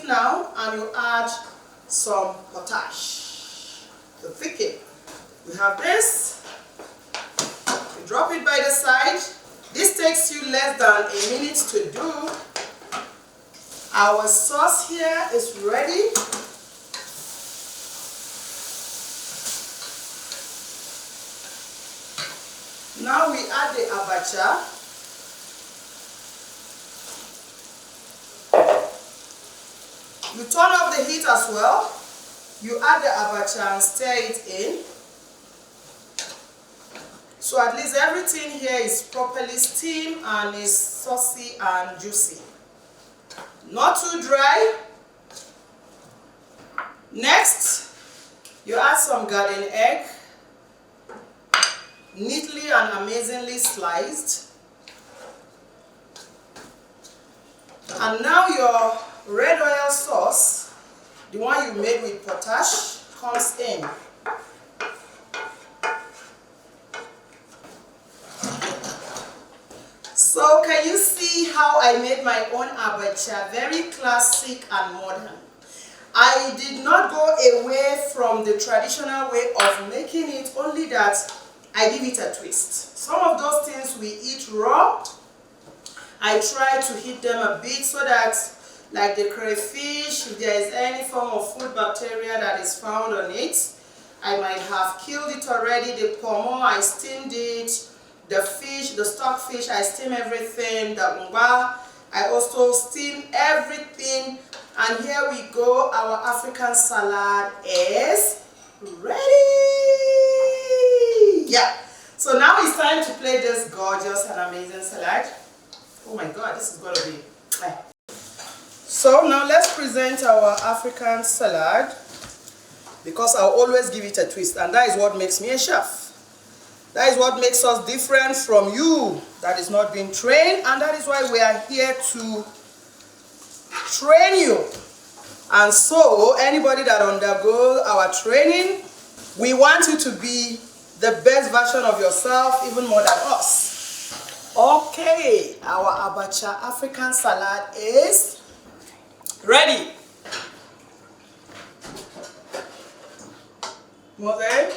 now and you add some potash to thicken. We have this. You drop it by the side. This takes you less than a minute to do. Our sauce here is ready. Now we add the abacha. You turn off the heat as well. You add the abacha and stir it in. So at least everything here is properly steamed and is saucy and juicy. Not too dry. Next, you add some garden egg, neatly and amazingly sliced. And now your red oil sauce, the one you made with potash, comes in. So can you see how I made my own abacha? Very classic and modern. I did not go away from the traditional way of making it, only that I give it a twist. Some of those things we eat raw, I try to heat them a bit so that, like the crayfish, if there is any form of food bacteria that is found on it, I might have killed it already. The pomo, I steamed it. The fish, the stockfish, I steam everything. The umba, I also steam everything. And here we go. Our African salad is ready. Yeah. So now it's time to plate this gorgeous and amazing salad. Oh my God, this is gonna be. So now let's present our African salad, because I'll always give it a twist, and that is what makes me a chef. That is what makes us different from you that is not being trained, and that is why we are here to train you. And so anybody that undergoes our training, we want you to be the best version of yourself, even more than us. Okay, our abacha African salad is ready. Mother.